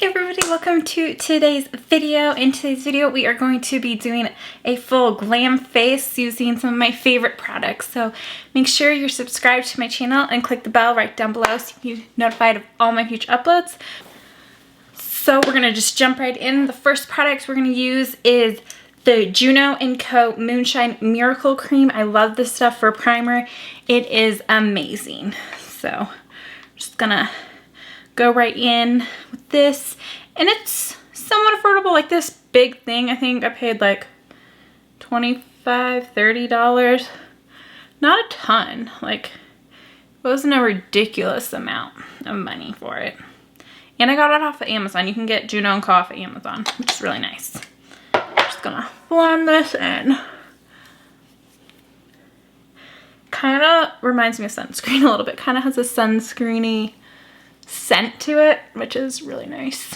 Hey everybody, welcome to today's video. In today's video, we are going to be doing a full glam face using some of my favorite products. So make sure you're subscribed to my channel and click the bell right down below so you can be notified of all my future uploads. So we're gonna just jump right in. The first product we're gonna use is the Juno & Co. Moonshine Miracle Cream. I love this stuff for primer. It is amazing. So I'm just gonna go right in with this, and it's somewhat affordable. Like this big thing, I think I paid like $25–30. Not a ton. Like, it wasn't a ridiculous amount of money for it. And I got it off of Amazon. You can get Juno & Co. off of Amazon, which is really nice. I'm just gonna blend this in. Kind of reminds me of sunscreen a little bit. Kind of has a sunscreeny scent to it, which is really nice.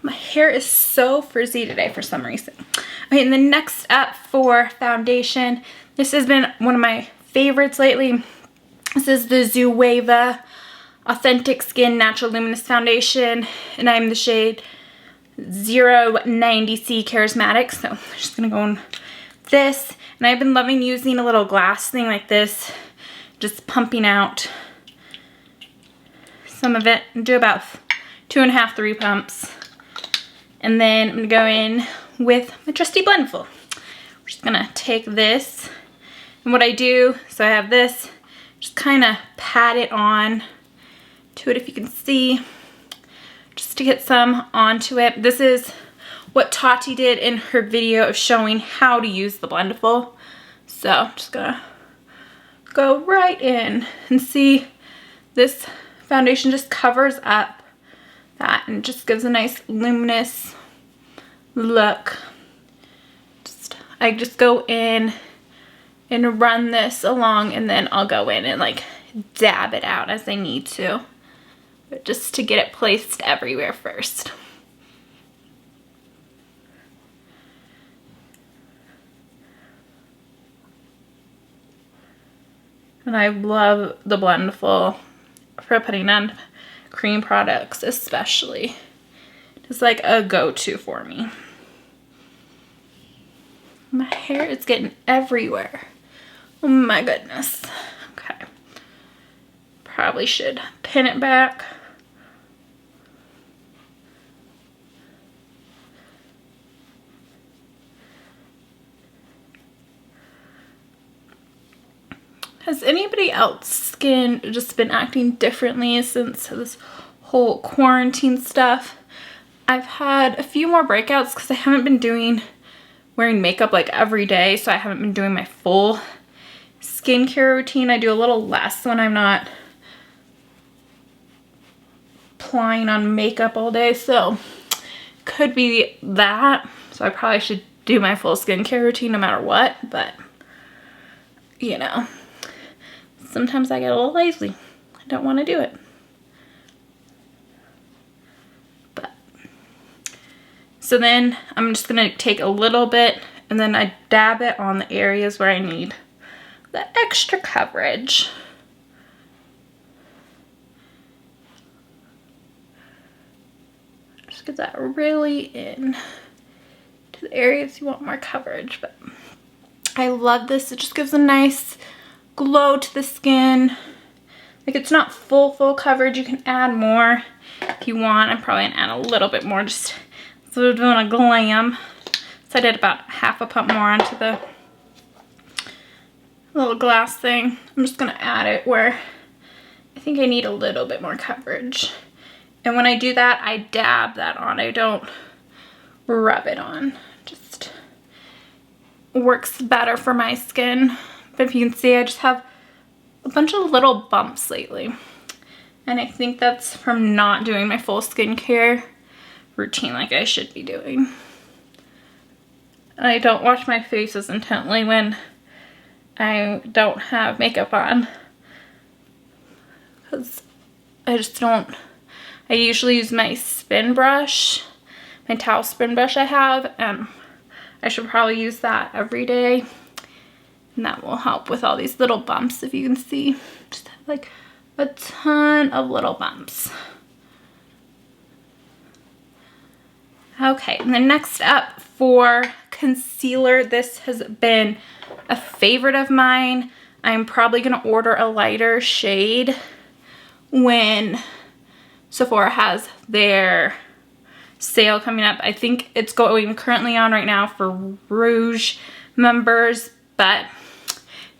My hair is so frizzy today for some reason. Okay, and the next up for foundation, this has been one of my favorites lately. This is the Zoeva Authentic Skin Natural Luminous Foundation, and I'm the shade 090C Charismatic. So I'm just gonna go in this, and I've been loving using a little glass thing like this, just pumping out some of it, and do about 2.5 to 3 pumps. And then I'm gonna go in with my trusty blendful. We're just gonna take this, and what I do, so I have this, just kind of pat it on to it, if you can see, just to get some onto it. This is what Tati did in her video of showing how to use the blendful. So I'm just gonna go right in, and see, this foundation just covers up that and just gives a nice luminous look. I just go in and run this along, and then I'll go in and like dab it out as I need to, but just to get it placed everywhere first. And I love the blendful for putting on cream products, especially. It's like a go-to for me. My hair is getting everywhere. Oh my goodness. Okay. Probably should pin it back. Has anybody else's skin just been acting differently since this whole quarantine stuff? I've had a few more breakouts because I haven't been wearing makeup like every day, so I haven't been doing my full skincare routine. I do a little less when I'm not applying on makeup all day, so could be that. So I probably should do my full skincare routine no matter what, but you know, sometimes I get a little lazy. I don't want to do it. But so then I'm just gonna take a little bit, and then I dab it on the areas where I need the extra coverage. Just get that really in to the areas you want more coverage. But I love this. It just gives a nice glow to the skin. Like, it's not full coverage. You can add more if you want. I'm probably gonna add a little bit more, just so we're doing a glam. So I did about half a pump more onto the little glass thing. I'm just gonna add it where I think I need a little bit more coverage. And when I do that, I dab that on. I don't rub it on. Just works better for my skin. But if you can see, I just have a bunch of little bumps lately. And I think that's from not doing my full skincare routine like I should be doing. And I don't wash my face as intently when I don't have makeup on, because I just don't. I usually use my spin brush, my towel spin brush I have, and I should probably use that every day. And that will help with all these little bumps, if you can see. Just have like a ton of little bumps. Okay, and then next up for concealer, this has been a favorite of mine. I'm probably gonna order a lighter shade when Sephora has their sale coming up. I think it's going currently on right now for Rouge members, but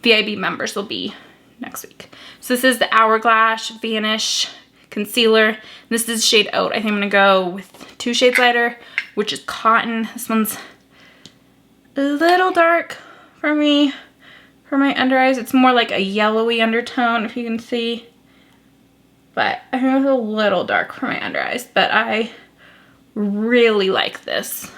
VIB members will be next week. So this is the Hourglass Vanish Concealer. This is shade Oat. I think I'm gonna go with 2 shades lighter, which is Cotton. This one's a little dark for me, for my under eyes. It's more like a yellowy undertone, if you can see. But I think it's a little dark for my under eyes, but I really like this.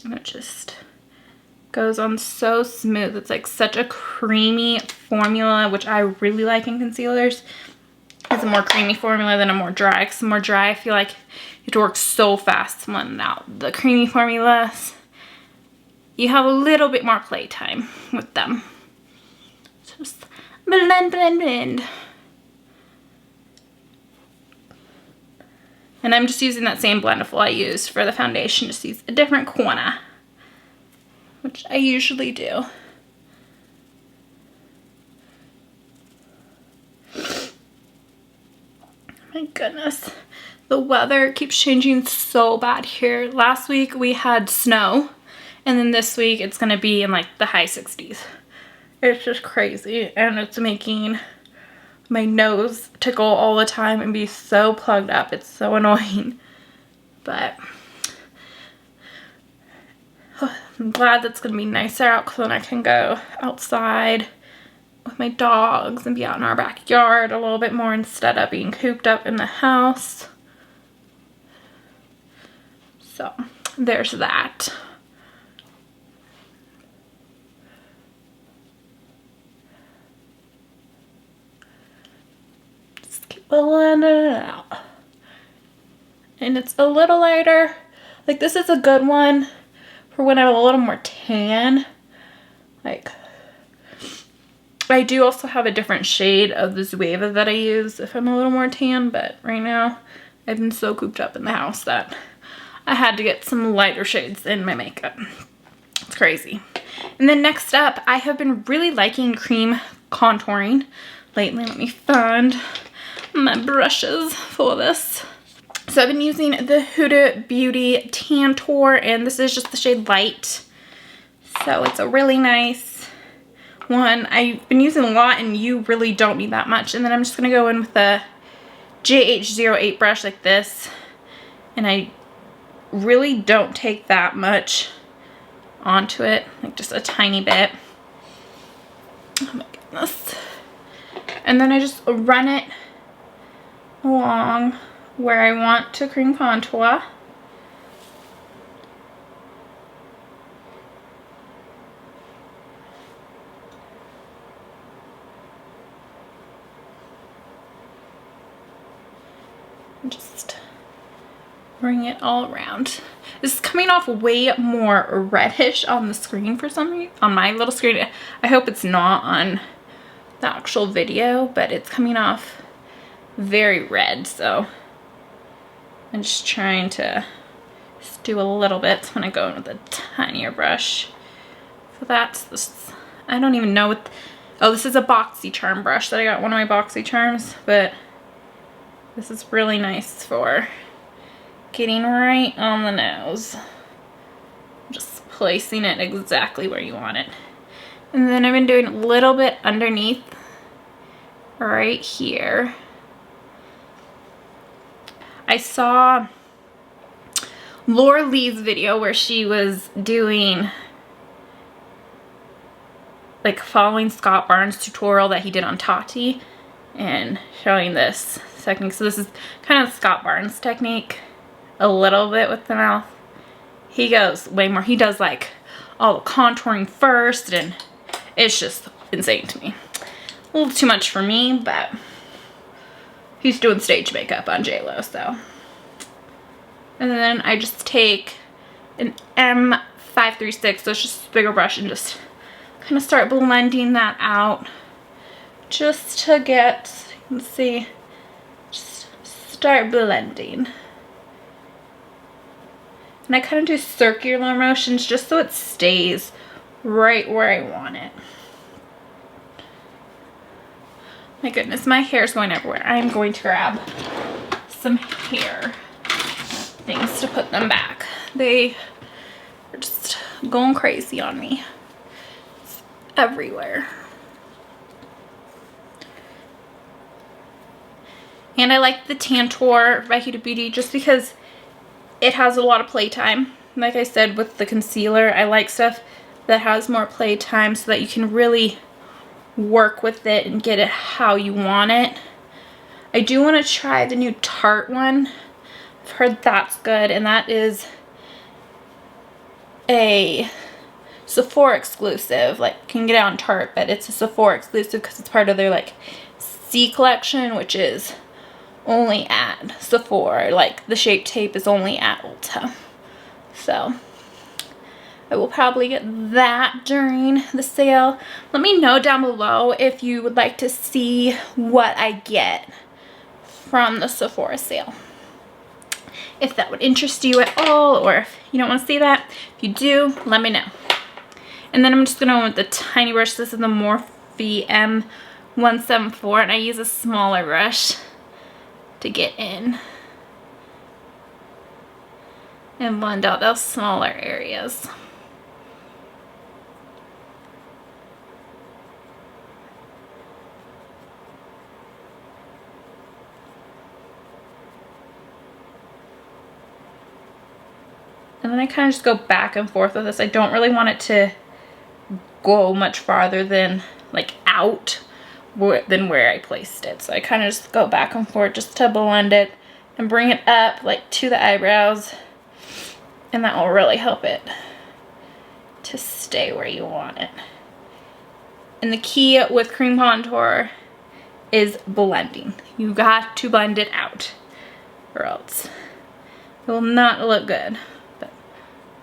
And it just goes on so smooth. It's like such a creamy formula, which I really like in concealers. It's a more creamy formula than a more dry. Because the more dry, I feel like you have to work so fast to blend it out. The creamy formulas, you have a little bit more playtime with them. Just blend, blend, blend. And I'm just using that same blendable I used for the foundation, just use a different corner, which I usually do. My goodness, the weather keeps changing so bad here. Last week we had snow, and then this week it's gonna be in like the high 60s. It's just crazy, and it's making my nose tickle all the time and be so plugged up. It's so annoying. But I'm glad that's gonna be nicer out, because then I can go outside with my dogs and be out in our backyard a little bit more instead of being cooped up in the house. So there's that. Blending it out. And it's a little lighter. Like, this is a good one for when I'm a little more tan. Like, I do also have a different shade of the Zueva that I use if I'm a little more tan, but right now I've been so cooped up in the house that I had to get some lighter shades in my makeup. It's crazy. And then next up, I have been really liking cream contouring lately. Let me find my brushes for this. So I've been using the Huda Beauty Tantour, and this is just the shade Light. So it's a really nice one. I've been using a lot, and you really don't need that much. And then I'm just gonna go in with a JH08 brush like this, and I really don't take that much onto it, like just a tiny bit. Oh my goodness. And then I just run it along where I want to cream contour. And just bring it all around. This is coming off way more reddish on the screen for some reason, on my little screen. I hope it's not on the actual video, but it's coming off very red, so I'm just trying to just do a little bit. So I'm gonna go in with a tinier brush. So that's this, I don't even know what, oh, this is a BoxyCharm brush that I got, one of my BoxyCharms, but this is really nice for getting right on the nose. Just placing it exactly where you want it. And then I've been doing a little bit underneath right here. I saw Laura Lee's video where she was doing, like, following Scott Barnes' tutorial that he did on Tati and showing this technique. So this is kind of Scott Barnes' technique a little bit with the mouth. He goes way more. He does like all the contouring first, and it's just insane to me. A little too much for me, but he's doing stage makeup on JLo, so. And then I just take an M536, so it's just a bigger brush, and just kind of start blending that out just to get, you can see, just start blending. And I kind of do circular motions just so it stays right where I want it. My goodness, my hair is going everywhere. I'm going to grab some hair things to put them back. They are just going crazy on me. It's everywhere. And I like the Tantor by Huda Beauty just because it has a lot of playtime. Like I said with the concealer, I like stuff that has more playtime so that you can really work with it and get it how you want it. I do want to try the new Tarte one. I've heard that's good, and that is a Sephora exclusive. Like, you can get it on Tarte, but it's a Sephora exclusive because it's part of their like C collection, which is only at Sephora. Like, the Shape Tape is only at Ulta. So I will probably get that during the sale. Let me know down below if you would like to see what I get from the Sephora sale. If that would interest you at all, or if you don't want to see that. If you do, let me know. And then I'm just going to go with the tiny brush. This is the Morphe M174, and I use a smaller brush to get in and blend out those smaller areas. And then I kind of just go back and forth with this. I don't really want it to go much farther than like out than where I placed it. So I kind of just go back and forth just to blend it and bring it up like to the eyebrows. And that will really help it to stay where you want it. And the key with cream contour is blending. You got to blend it out or else it will not look good.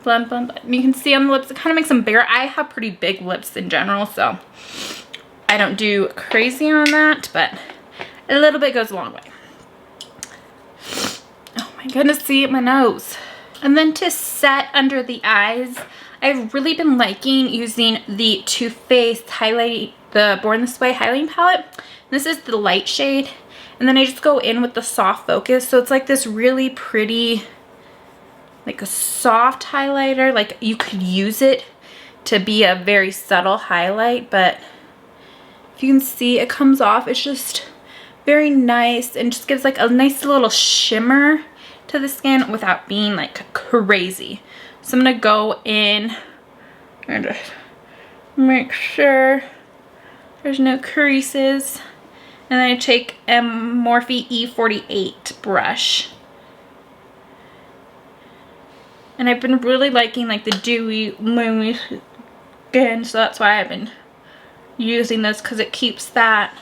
Blend, blend, blend. You can see on the lips, it kind of makes them bigger. I have pretty big lips in general, so I don't do crazy on that, but a little bit goes a long way. Oh my goodness, see my nose. And then to set under the eyes, I've really been liking using the Too Faced the Born This Way highlighting palette. This is the light shade, and then I just go in with the soft focus, so it's like this really pretty, like a soft highlighter. Like, you could use it to be a very subtle highlight, but if you can see, it comes off, it's just very nice and just gives like a nice little shimmer to the skin without being like crazy. So I'm gonna go in and just make sure there's no creases, and then I take a Morphe E48 brush. And I've been really liking like the dewy, luminous skin, so that's why I've been using this, because it keeps that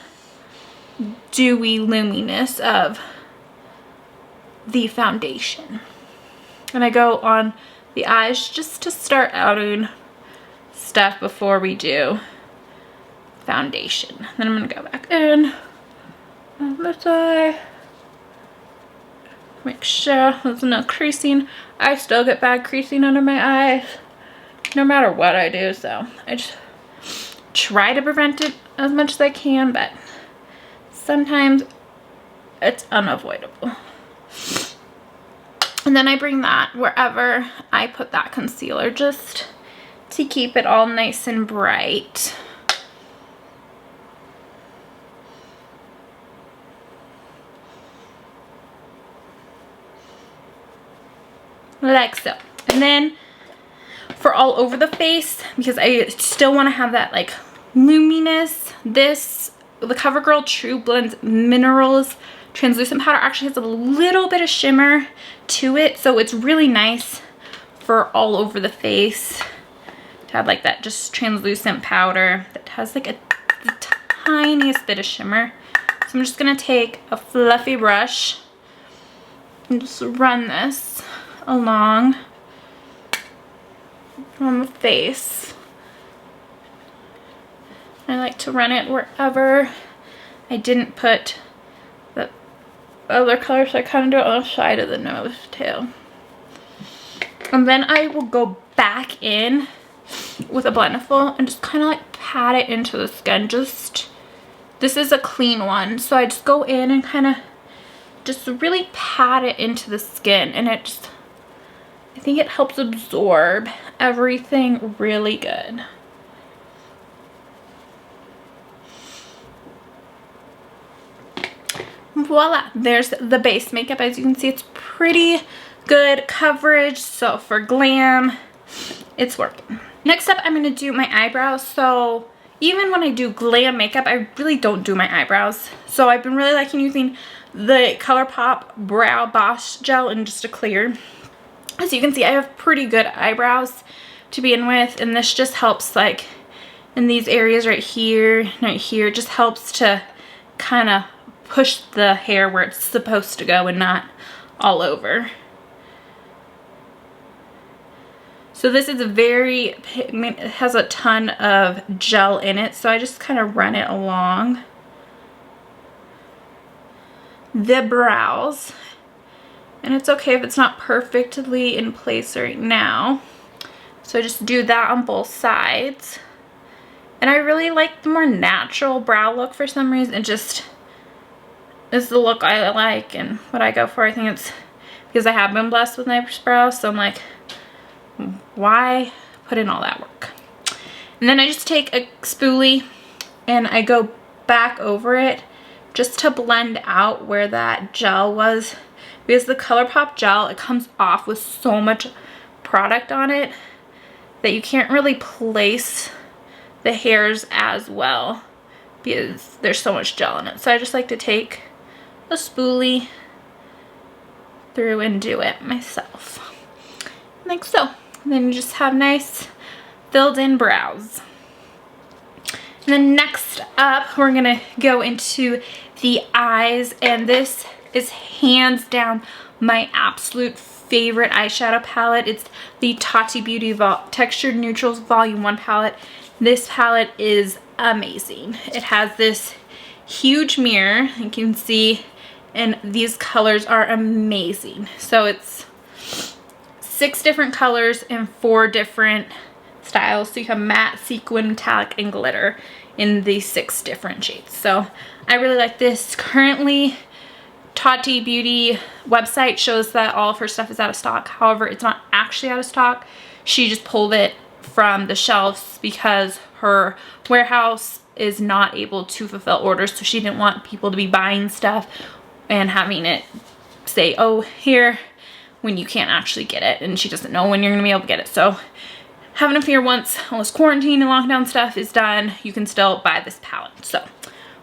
dewy luminous of the foundation. And I go on the eyes just to start outing stuff before we do foundation. Then I'm going to go back in on this eye. Make sure there's no creasing. I still get bad creasing under my eyes no matter what I do, so I just try to prevent it as much as I can, but sometimes it's unavoidable. And then I bring that wherever I put that concealer just to keep it all nice and bright. Like so. And then for all over the face, because I still want to have that like luminous, the CoverGirl True Blends Minerals translucent powder actually has a little bit of shimmer to it, so it's really nice for all over the face to have like that just translucent powder that has like the tiniest bit of shimmer. So I'm just gonna take a fluffy brush and just run this along on the face. I like to run it wherever I didn't put the other color, so I kind of do it on the side of the nose too. And then I will go back in with a blendful and just kind of like pat it into the skin. This is a clean one, so I just go in and kind of just really pat it into the skin, and I think it helps absorb everything really good. Voila, there's the base makeup. As you can see, it's pretty good coverage, so for glam, it's working. Next up, I'm gonna do my eyebrows. So even when I do glam makeup, I really don't do my eyebrows. So I've been really liking using the ColourPop Brow Boss Gel in just a clear. As you can see, I have pretty good eyebrows to begin with, and this just helps like in these areas right here, just helps to kind of push the hair where it's supposed to go and not all over. So this is it has a ton of gel in it, so I just kind of run it along the brows. And it's okay if it's not perfectly in place right now. So I just do that on both sides. And I really like the more natural brow look for some reason. It just is the look I like and what I go for. I think it's because I have been blessed with nice brows, so I'm like, why put in all that work? And then I just take a spoolie and I go back over it just to blend out where that gel was. Because the ColourPop gel, it comes off with so much product on it that you can't really place the hairs as well because there's so much gel in it. So I just like to take a spoolie through and do it myself. Like so. And then you just have nice filled in brows. And then next up, we're gonna go into the eyes, and this is hands down my absolute favorite eyeshadow palette. It's the Tati Beauty Textured Neutrals Volume 1 palette. This palette is amazing. It has this huge mirror, you can see, and these colors are amazing. So it's 6 different colors in 4 different styles. So you have matte, sequin, metallic, and glitter in these 6 different shades. So I really like this. Currently, Tati Beauty website shows that all of her stuff is out of stock. However, it's not actually out of stock. She just pulled it from the shelves because her warehouse is not able to fulfill orders, so she didn't want people to be buying stuff and having it say, oh, here, when you can't actually get it, and she doesn't know when you're gonna be able to get it. So have enough here once all this quarantine and lockdown stuff is done, you can still buy this palette. So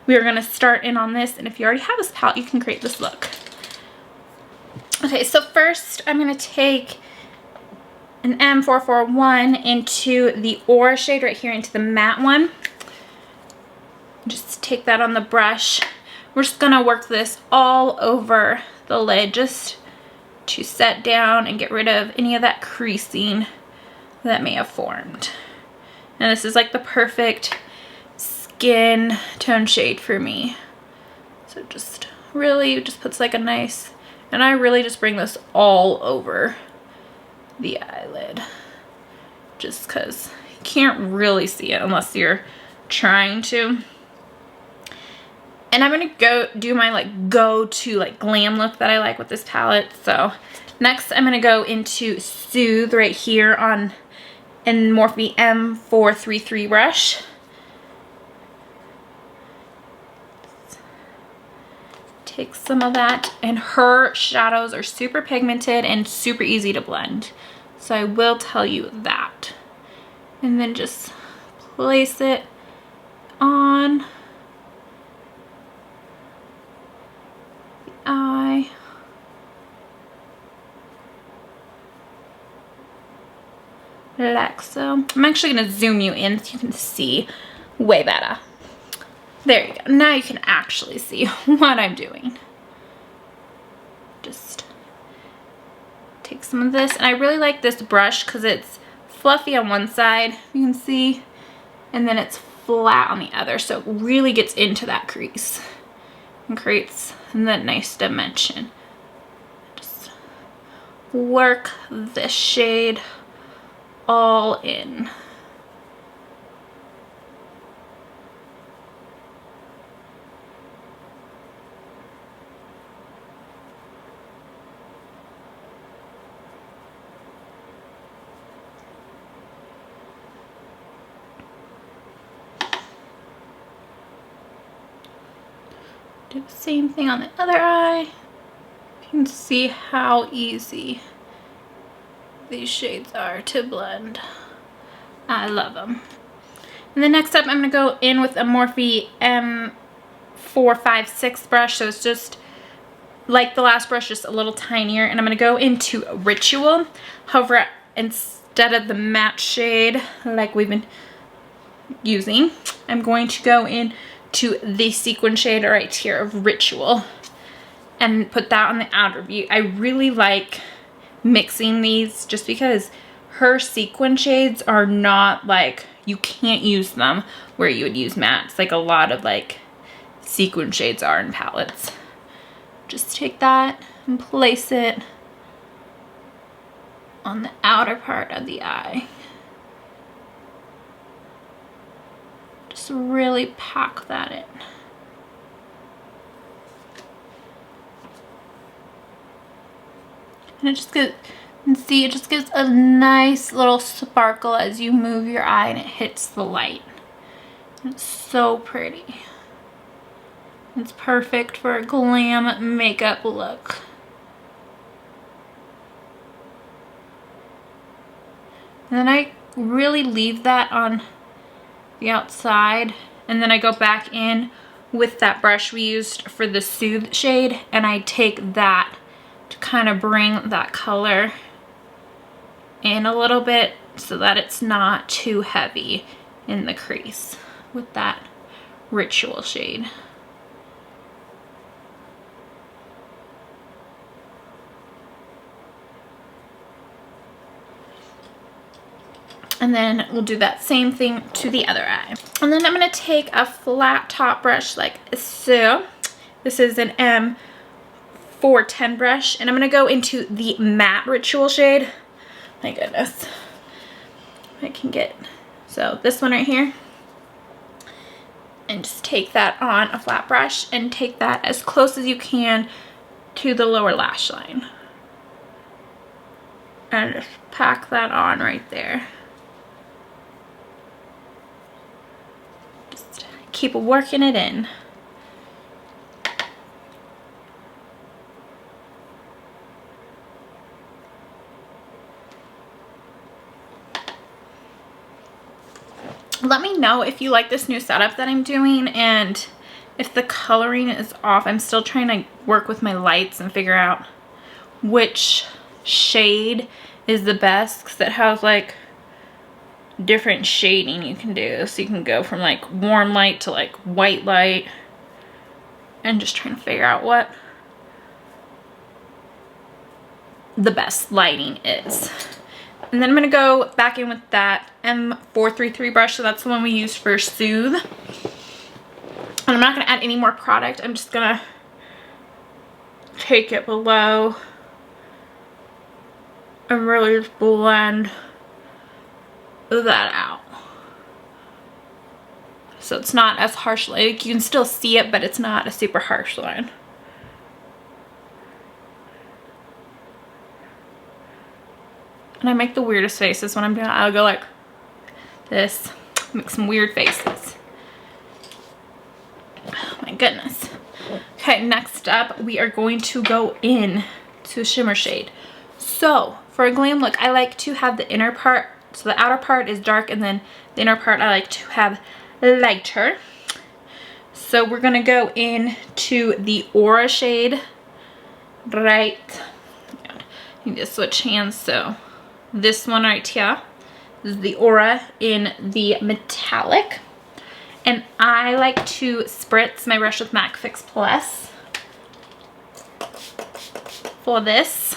we are gonna start in on this, and if you already have this palette, you can create this look. Okay, so first I'm gonna take an M441 into the Aura shade right here, into the matte one. Just take that on the brush. We're just gonna work this all over the lid just to set down and get rid of any of that creasing that may have formed. And this is like the perfect skin tone shade for me. So just really just puts like a nice, and I really just bring this all over the eyelid just because you can't really see it unless you're trying to. And I'm gonna go do my like go-to like glam look that I like with this palette. So next I'm gonna go into Soothe right here on in Morphe M433 brush. Take some of that, and her shadows are super pigmented and super easy to blend. So I will tell you that. And then just place it on the eye. Like so. I'm actually gonna zoom you in so you can see way better. There you go. Now you can actually see what I'm doing. Just take some of this. And I really like this brush because it's fluffy on one side, you can see, and then it's flat on the other. So it really gets into that crease. and creates that nice dimension. Just work this shade all in. Do the same thing on the other eye. You can see how easy these shades are to blend. I love them. And then next up, I'm going to go in with a Morphe M456 brush. So it's just like the last brush, just a little tinier. And I'm going to go into Ritual. However, instead of the matte shade like we've been using, I'm going to go in to the sequin shade right here of Ritual and put that on the outer view. I really like mixing these just because her sequin shades are not like, you can't use them where you would use mattes like a lot of like sequin shades are in palettes. Just take that and place it on the outer part of the eye. Just really pack that in. And it just gives, you can see it just gives a nice little sparkle as you move your eye and it hits the light. It's so pretty. It's perfect for a glam makeup look. And then I really leave that on the outside, and then I go back in with that brush we used for the Soothe shade, and I take that to kind of bring that color in a little bit so that it's not too heavy in the crease with that Ritual shade. And then we'll do that same thing to the other eye. And then I'm going to take a flat top brush like so. This is an M410 brush. And I'm going to go into the matte Ritual shade. My goodness. I can get, so this one right here. And just take that on a flat brush and take that as close as you can to the lower lash line. And just pack that on right there. Keep working it in. Let me know if you like this new setup that I'm doing, and if the coloring is off. I'm still trying to work with my lights and figure out which shade is the best, because it has like different shading you can do. So you can go from like warm light to like white light, and just trying to figure out what the best lighting is. And then I'm going to go back in with that M433 brush. So that's the one we used for Soothe. And I'm not going to add any more product. I'm just going to take it below and really just blend that out. So it's not as harsh, like you can still see it, but it's not a super harsh line. And I make the weirdest faces when I'm doing it. I'll go like this, make some weird faces. Oh my goodness. Okay, next up we are going to go in to a shimmer shade. So for a glam look, I like to have the inner part, so the outer part is dark, and then the inner part I like to have lighter. So we're gonna go in to the Aura shade, right? You need to switch hands. So this one right here is the Aura in the metallic, and I like to spritz my brush with MAC Fix Plus for this.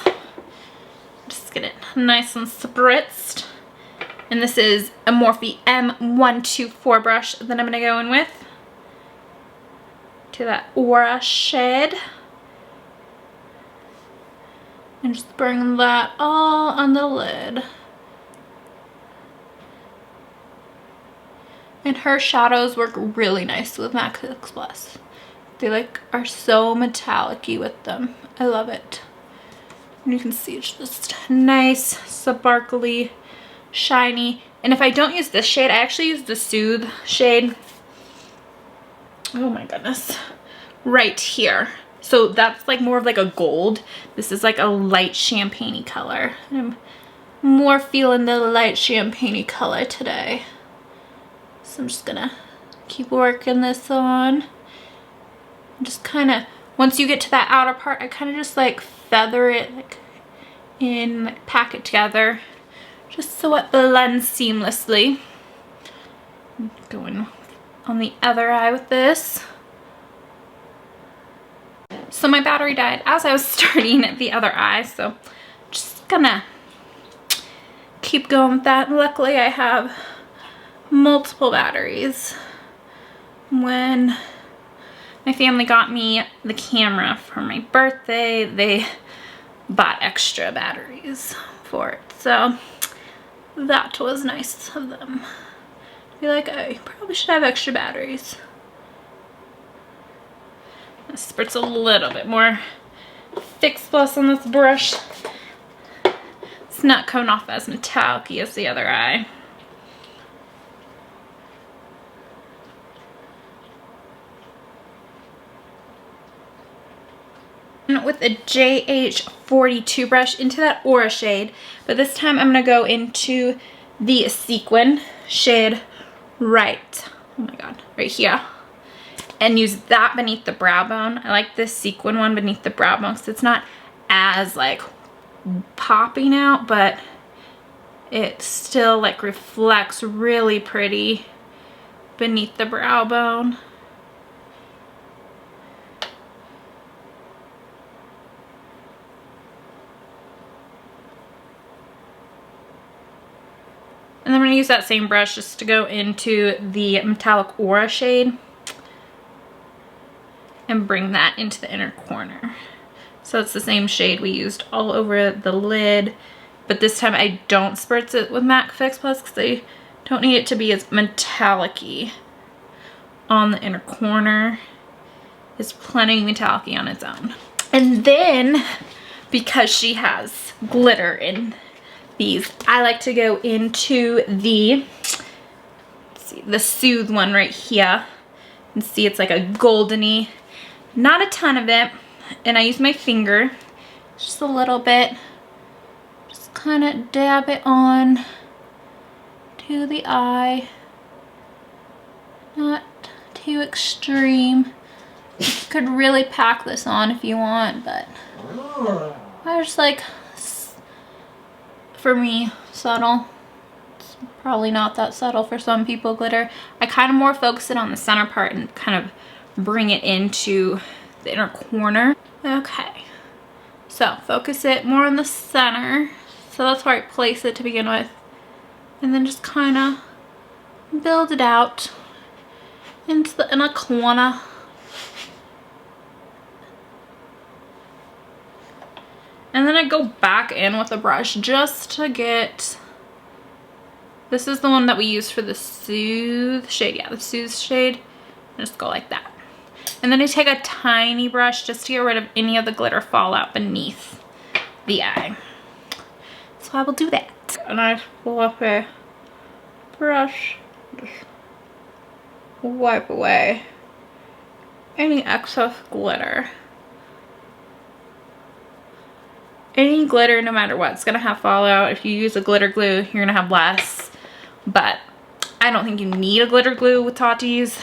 Just get it nice and spritzed. And this is a Morphe M124 brush that I'm going to go in with to that Aura shade. And just bring that all on the lid. And her shadows work really nice with MAC Fix Plus. They like are so metallic-y with them. I love it. And you can see it's just nice, sparkly, shiny. And if I don't use this shade, I actually use the Soothe shade. Oh my goodness. Right here. So that's like more of like a gold. This is like a light champagne-y color. I'm more feeling the light champagne-y color today. So I'm just gonna keep working this on. Just kind of, once you get to that outer part, I kind of just like feather it like in, like pack it together, just so it blends seamlessly. Going on the other eye with this. So my battery died as I was starting the other eye, so just gonna keep going with that. Luckily I have multiple batteries. When my family got me the camera for my birthday, they bought extra batteries for it, so that was nice of them. I feel like I probably should have extra batteries. This spritz a little bit more Fix Plus on this brush. It's not coming off as metallic-y as the other eye. With a JH42 brush into that Aura shade, but this time I'm going to go into the Sequin shade right here, and use that beneath the brow bone. I like this Sequin one beneath the brow bone because it's not as like popping out, but it still like reflects really pretty beneath the brow bone. And then I'm going to use that same brush just to go into the metallic Aura shade and bring that into the inner corner. So it's the same shade we used all over the lid, but this time I don't spritz it with MAC Fix Plus because I don't need it to be as metallic-y on the inner corner. It's plenty metallic-y on its own. And then, because she has glitter in these, I like to go into the, let's see, the Soothe one right here. And see it's like a goldeny, not a ton of it. And I use my finger, just a little bit. Just kind of dab it on to the eye. Not too extreme. You could really pack this on if you want, but I just like, for me, subtle. It's probably not that subtle for some people, glitter. I kind of more focus it on the center part and kind of bring it into the inner corner. Okay, so focus it more on the center. So that's where I place it to begin with. And then just kind of build it out into the inner corner. And then I go back in with a brush just to get, this is the one that we used for the Soothe shade. Yeah, the Soothe shade. Just go like that. And then I take a tiny brush just to get rid of any of the glitter fallout beneath the eye. So I will do that. A nice fluffy brush. Just wipe away any excess glitter. Any glitter, no matter what, it's gonna have fallout. If you use a glitter glue, you're gonna have less. But I don't think you need a glitter glue with Tati's.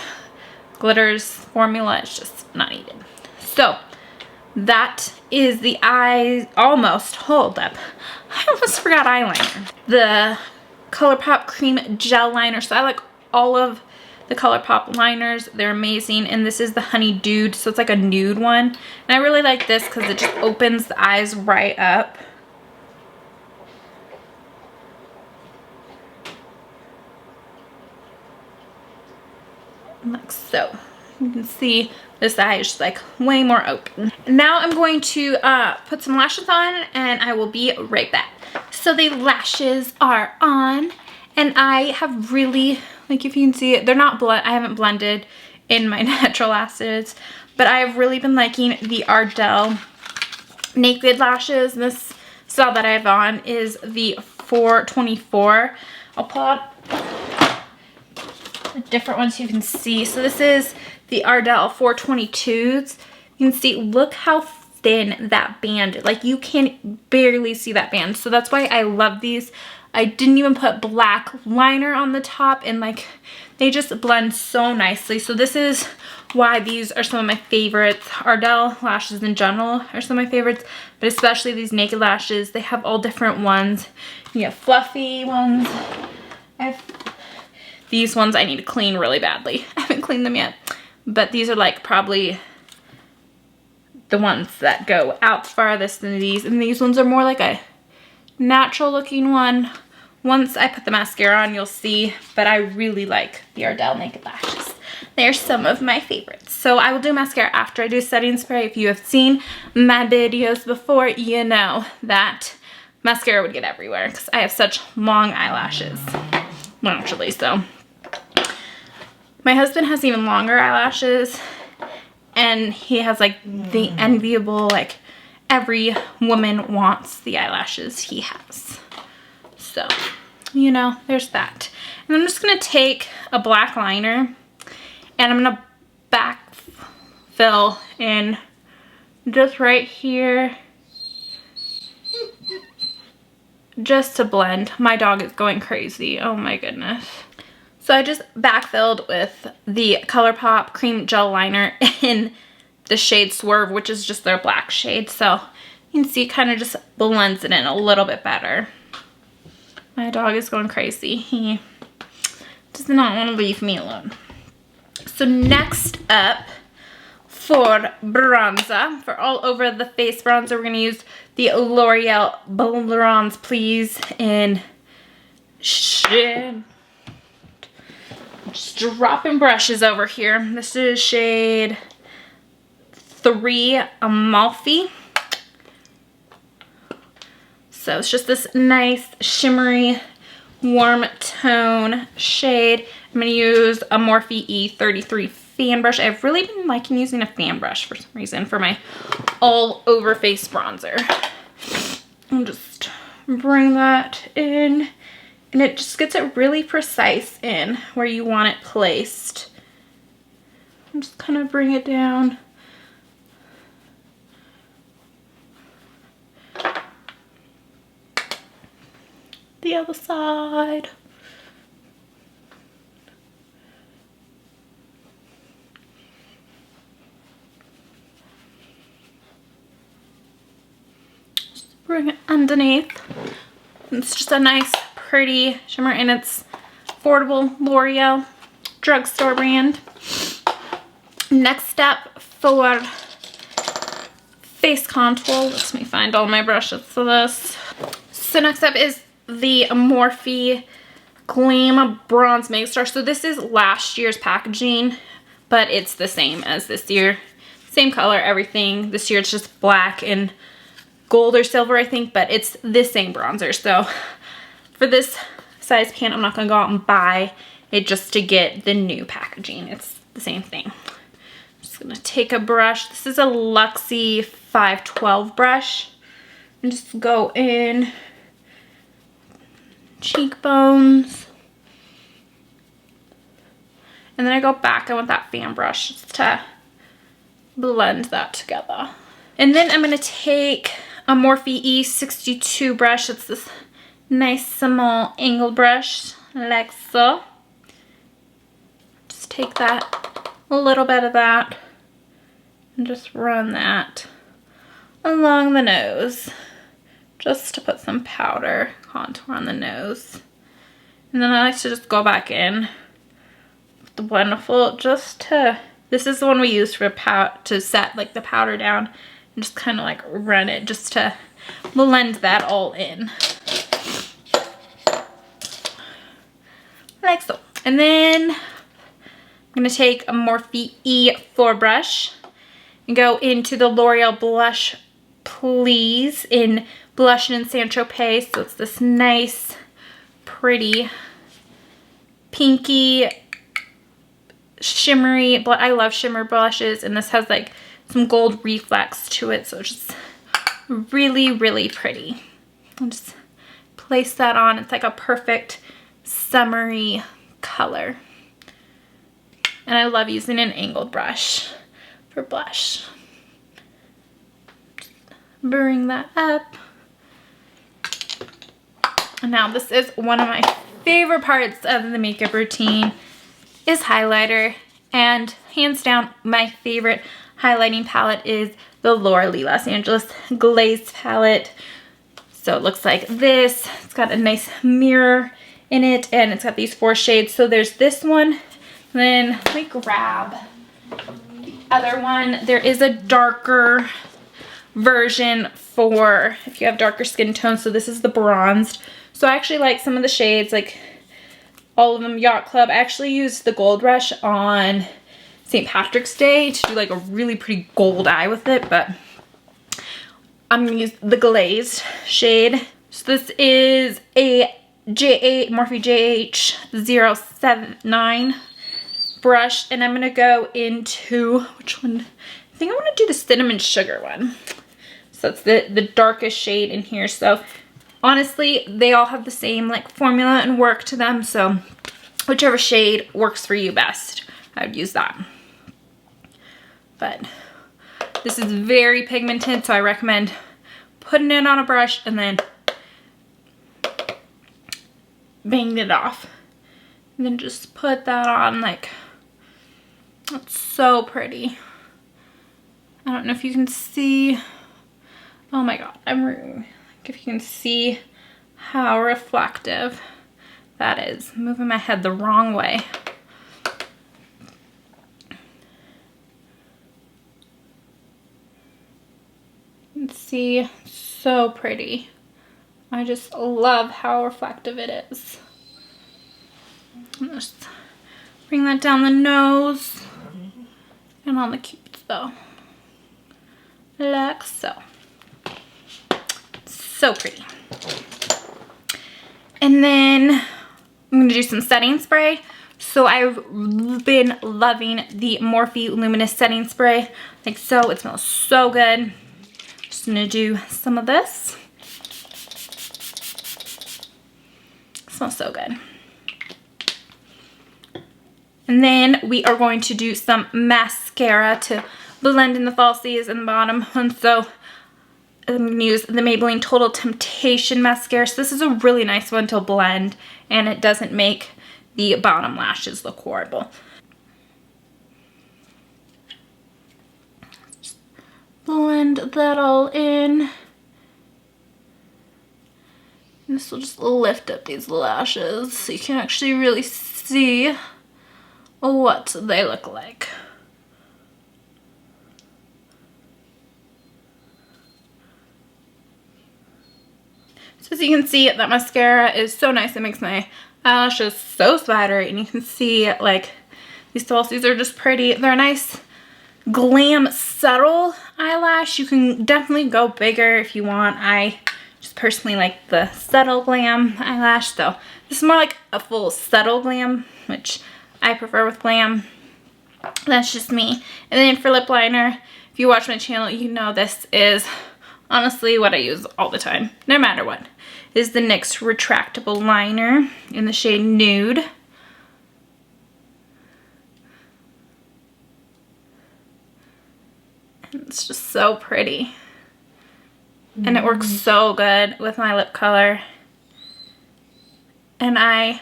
Glitter's formula is just not needed. So that is the eye. Almost, hold up, I almost forgot eyeliner. The ColourPop Cream Gel Liner. So I like all of the ColourPop liners. They're amazing. And this is the Honey Dude, so it's like a nude one. And I really like this because it just opens the eyes right up. Like so. You can see this eye is just like way more open. Now I'm going to put some lashes on and I will be right back. So the lashes are on and I have really, like if you can see it, they're not I haven't blended in my natural lashes, but I have really been liking the Ardell Naked Lashes. This style that I have on is the 424. I'll pull out the different ones you can see. So this is the Ardell 422s. You can see, look how thin that band is. Like you can barely see that band. So that's why I love these. I didn't even put black liner on the top and like they just blend so nicely. So this is why these are some of my favorites. Ardell lashes in general are some of my favorites, but especially these Naked Lashes. They have all different ones. You have fluffy ones. These ones I need to clean really badly. I haven't cleaned them yet, but these are like probably the ones that go out farthest than these, and these ones are more like a natural looking one. Once I put the mascara on, you'll see, but I really like the Ardell Naked Lashes. They're some of my favorites. So I will do mascara after I do setting spray. If you have seen my videos before, you know that mascara would get everywhere because I have such long eyelashes. Naturally, so. My husband has even longer eyelashes and he has like the enviable, like every woman wants the eyelashes he has. So, you know, there's that. And I'm just gonna take a black liner and I'm gonna backfill in just right here just to blend. My dog is going crazy, oh my goodness. So I just backfilled with the ColourPop Cream Gel Liner in the shade Swerve, which is just their black shade. So you can see it kind of just blends it in a little bit better. My dog is going crazy. He does not want to leave me alone. So next up, for bronzer, for all over the face bronzer, we're going to use the L'Oreal Bronze Please in shade. Just dropping brushes over here. This is shade 3 Amalfi. So it's just this nice shimmery warm tone shade. I'm going to use a Morphe E33 fan brush. I've really been liking using a fan brush for some reason for my all over face bronzer. I'll just bring that in. And it just gets it really precise in where you want it placed. I'm just kind of bring it down. The other side. Just bring it underneath. It's just a nice pretty shimmer and it's affordable L'Oreal drugstore brand. Next step for face contour. Let me find all my brushes for this. So next up is the Morphe Glam Bronze Makeup Star. So this is last year's packaging, but it's the same as this year. Same color, everything. This year it's just black and gold or silver, I think, but it's the same bronzer. So for this size pan, I'm not gonna go out and buy it just to get the new packaging. It's the same thing. I'm just gonna take a brush. This is a Luxie 512 brush and just go in cheekbones. And then I go back in with that fan brush just to blend that together. And then I'm gonna take a Morphe E62 brush. It's this nice small angle brush, like so. Just take that, a little bit of that, and just run that along the nose, just to put some powder contour on the nose. And then I like to just go back in with the Blendful, just to, this is the one we use for to set like the powder down, and just kind of like run it just to blend that all in. Like so. And then I'm going to take a Morphe E4 brush and go into the L'Oreal Blush Please in Blush and San Tropez. So it's this nice, pretty, pinky, shimmery, but I love shimmer blushes, and this has like some gold reflex to it, so it's just really, really pretty. I'll just place that on. It's like a perfect summery color. And I love using an angled brush for blush. Just bring that up. And now this is one of my favorite parts of the makeup routine is highlighter. And hands down, my favorite highlighting palette is the Laura Lee Los Angeles Glazed palette. So it looks like this. It's got a nice mirror in it, and it's got these 4 shades. So there's this one. Then let me grab the other one. There is a darker version for if you have darker skin tone. So this is the bronzed. So I actually like some of the shades, like all of them Yacht Club. I actually used the Gold Rush on St. Patrick's Day to do like a really pretty gold eye with it, but I'm gonna use the glazed shade. So this is a Morphe JH079 brush, and I'm gonna go into, which one? I think I wanna do the cinnamon sugar one. So it's the darkest shade in here. So honestly, they all have the same like formula and work to them. So whichever shade works for you best, I would use that. But this is very pigmented, so I recommend putting it on a brush and then banging it off. And then just put that on, like, it's so pretty. I don't know if you can see. Oh my god, like if you can see how reflective that is. I'm moving my head the wrong way. You can see, so pretty. I just love how reflective it is. Just bring that down the nose and on the cupids though, like so. So pretty. And then I'm gonna do some setting spray. So I've been loving the Morphe Luminous setting spray, like so. It smells so good. Just gonna do some of this. It smells so good. And then we are going to do some mascara to blend in the falsies in the bottom. And so I'm going to use the Maybelline Total Temptation mascara. So this is a really nice one to blend, and it doesn't make the bottom lashes look horrible. Just blend that all in. And this will just lift up these lashes so you can actually really see what they look like. So as you can see, that mascara is so nice. It makes my eyelashes so spidery, and you can see like these falsies are just pretty. They're a nice glam subtle eyelash. You can definitely go bigger if you want. I just personally like the subtle glam eyelash, so this is more like a full subtle glam, which I prefer with glam. That's just me. And then for lip liner, if you watch my channel, you know this is honestly what I use all the time, no matter what. This is the NYX retractable liner in the shade Nude. And it's just so pretty. And it works so good with my lip color. And I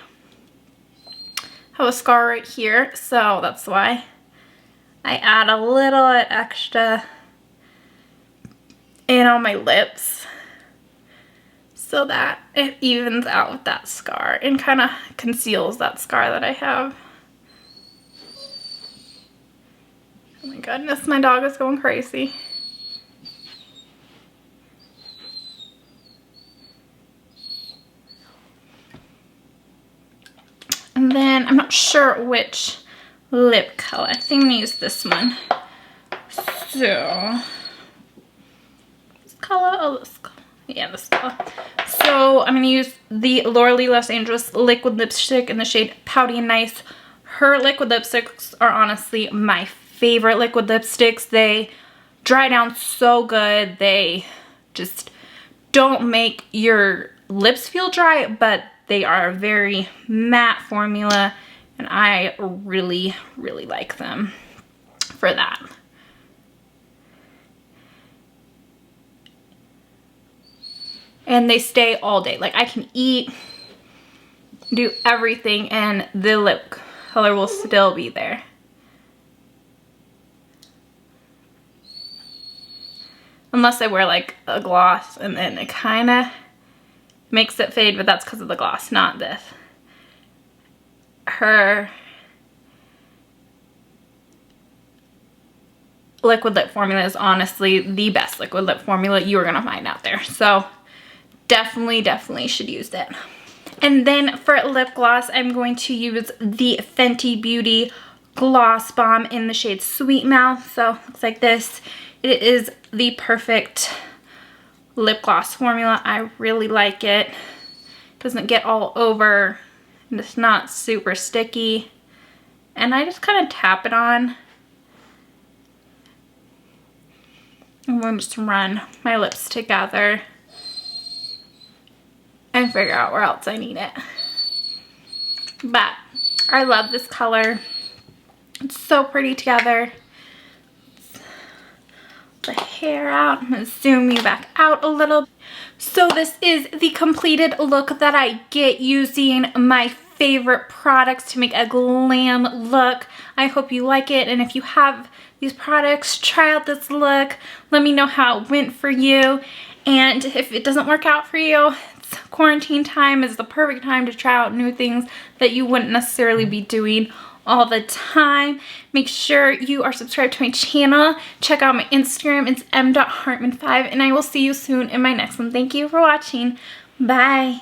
have a scar right here, so that's why I add a little extra in on my lips so that it evens out with that scar and kind of conceals that scar that I have. Oh my goodness, my dog is going crazy. And then I'm not sure which lip color. I think I'm gonna use this one. So, this color, oh, this color. Yeah, this color. So I'm gonna use the Laura Lee Los Angeles liquid lipstick in the shade Pouty and Nice. Her liquid lipsticks are honestly my favorite liquid lipsticks. They dry down so good. They just don't make your lips feel dry, but they are a very matte formula, and I really, really like them for that. And they stay all day. Like, I can eat, do everything, and the lip color will still be there. Unless I wear like a gloss, and then it kind of makes it fade, but that's because of the gloss, not this. Her liquid lip formula is honestly the best liquid lip formula you are gonna find out there. So definitely should use it. And then for lip gloss, I'm going to use the Fenty Beauty Gloss Bomb in the shade Sweet Mouth. So it looks like this. It is the perfect lip gloss formula. I really like it. It doesn't get all over, and it's not super sticky. And I just kind of tap it on. I'm going to just run my lips together and figure out where else I need it. But I love this color. It's so pretty together. The hair out. I'm going to zoom you back out a little. So this is the completed look that I get using my favorite products to make a glam look. I hope you like it, and if you have these products, try out this look. Let me know how it went for you, and if it doesn't work out for you, it's quarantine time is the perfect time to try out new things that you wouldn't necessarily be doing all the time. Make sure you are subscribed to my channel. Check out my Instagram. It's m.hartman5, and I will see you soon in my next one. Thank you for watching. Bye.